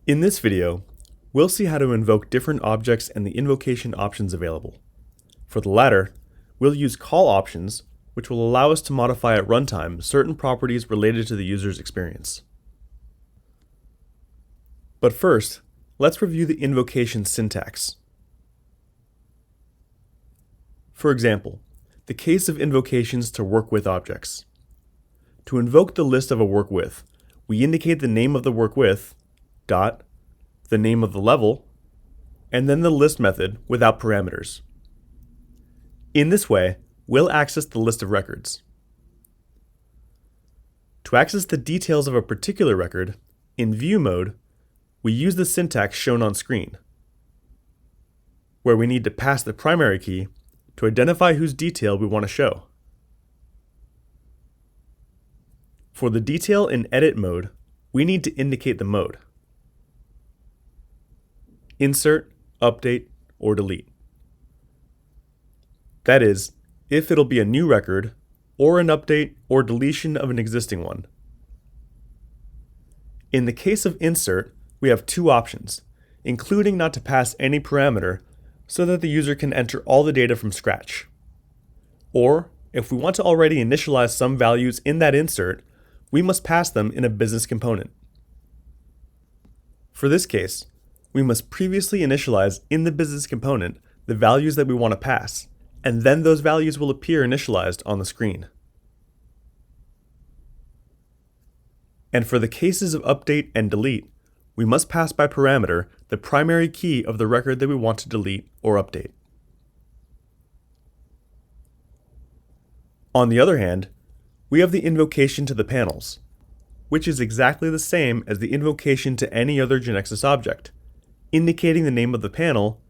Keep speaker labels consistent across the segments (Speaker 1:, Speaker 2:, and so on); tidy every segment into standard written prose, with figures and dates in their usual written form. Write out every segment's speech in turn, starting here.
Speaker 1: In this video, we'll see how to invoke different objects and the invocation options available. For the latter, we'll use call options, which will allow us to modify at runtime certain properties related to the user's experience. But first, let's review the invocation syntax. For example, the case of invocations to work with objects. To invoke the list of a work with, we indicate the name of the work with, dot, the name of the level, and then the list method without parameters. In this way, we'll access the list of records. To access the details of a particular record, in view mode, we use the syntax shown on screen, where we need to pass the primary key to identify whose detail we want to show. For the detail in edit mode, we need to indicate the mode: insert, update, or delete. That is, if it'll be a new record, or an update or deletion of an existing one. In the case of insert, we have two options, including not to pass any parameter so that the user can enter all the data from scratch. Or, if we want to already initialize some values in that insert, we must pass them in a business component. For this case, we must previously initialize in the business component the values that we want to pass, and then those values will appear initialized on the screen. And for the cases of update and delete, we must pass by parameter the primary key of the record that we want to delete or update. On the other hand, we have the invocation to the panels, which is exactly the same as the invocation to any other Genexus object, indicating the name of the panel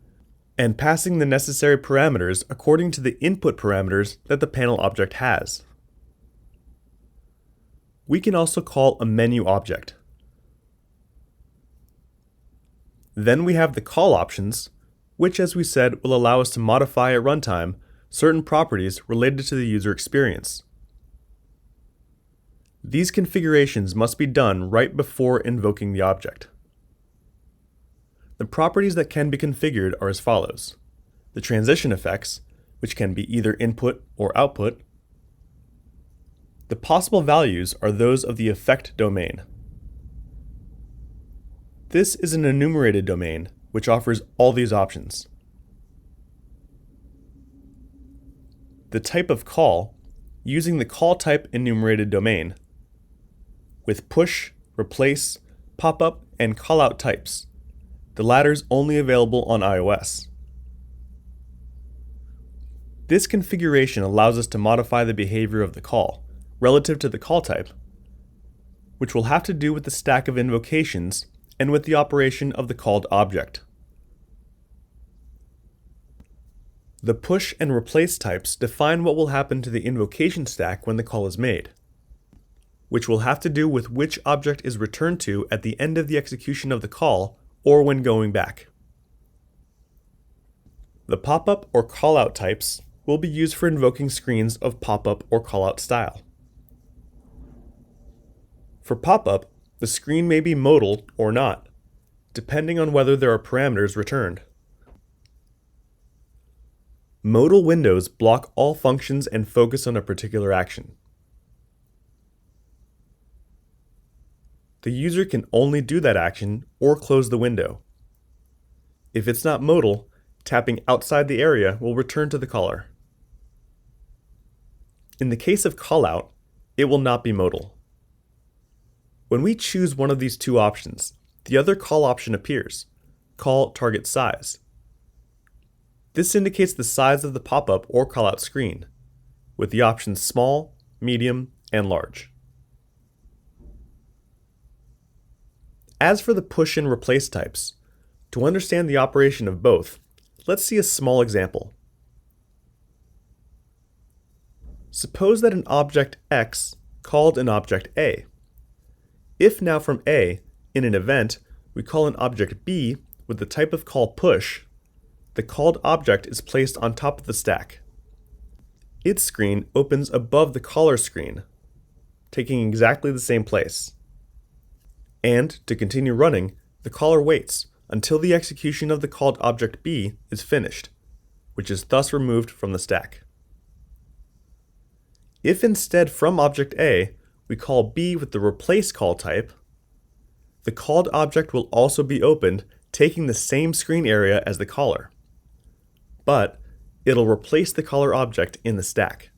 Speaker 1: and passing the necessary parameters according to the input parameters that the panel object has. We can also call a menu object. Then we have the call options, which, as we said, will allow us to modify at runtime certain properties related to the user experience. These configurations must be done right before invoking the object. The properties that can be configured are as follows: the transition effects, which can be either input or output. The possible values are those of the effect domain. This is an enumerated domain, which offers all these options. The type of call, using the call type enumerated domain, with push, replace, pop-up, and callout types. The latter is only available on iOS. This configuration allows us to modify the behavior of the call relative to the call type, which will have to do with the stack of invocations and with the operation of the called object. The push and replace types define what will happen to the invocation stack when the call is made, which will have to do with which object is returned to at the end of the execution of the call or when going back. The pop-up or callout types will be used for invoking screens of pop-up or callout style. For pop-up, the screen may be modal or not, depending on whether there are parameters returned. Modal windows block all functions and focus on a particular action. The user can only do that action or close the window. If it's not modal, tapping outside the area will return to the caller. In the case of callout, it will not be modal. When we choose one of these two options, the other call option appears, call target size. This indicates the size of the pop-up or callout screen, with the options small, medium, and large. As for the push and replace types, to understand the operation of both, let's see a small example. Suppose that an object X called an object A. If now from A, in an event, we call an object B with the type of call push, the called object is placed on top of the stack. Its screen opens above the caller screen, taking exactly the same place. And, to continue running, the caller waits until the execution of the called object B is finished, which is thus removed from the stack. If instead from object A we call B with the replace call type, the called object will also be opened taking the same screen area as the caller, but it'll replace the caller object in the stack.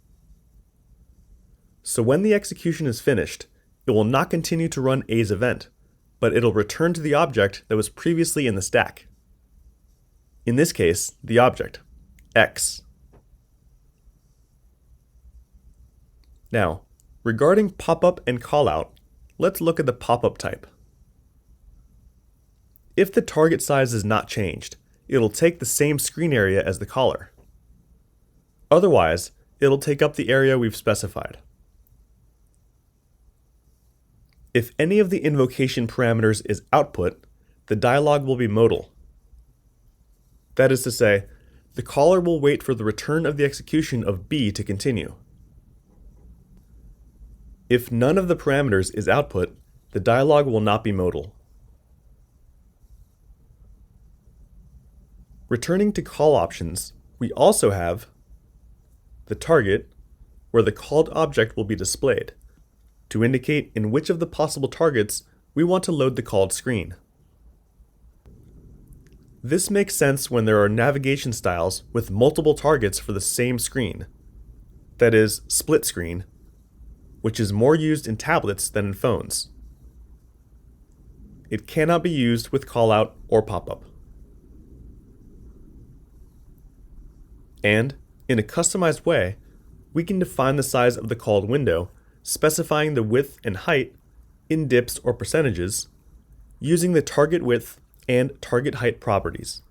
Speaker 1: So when the execution is finished, it will not continue to run A's event, but it'll return to the object that was previously in the stack. In this case, the object, X. Now, regarding pop-up and callout, let's look at the pop-up type. If the target size is not changed, it'll take the same screen area as the caller. Otherwise, it'll take up the area we've specified. If any of the invocation parameters is output, the dialog will be modal. That is to say, the caller will wait for the return of the execution of B to continue. If none of the parameters is output, the dialog will not be modal. Returning to call options, we also have the target, where the called object will be displayed, to indicate in which of the possible targets we want to load the called screen. This makes sense when there are navigation styles with multiple targets for the same screen, that is, split screen, which is more used in tablets than in phones. It cannot be used with callout or pop-up. And, in a customized way, we can define the size of the called window, specifying the width and height in dips or percentages, using the target width and target height properties.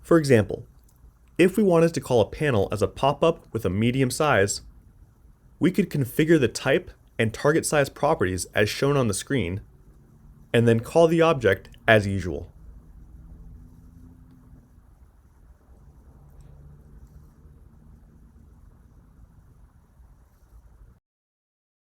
Speaker 1: For example, if we wanted to call a panel as a pop-up with a medium size, we could configure the type and target size properties as shown on the screen, and then call the object as usual.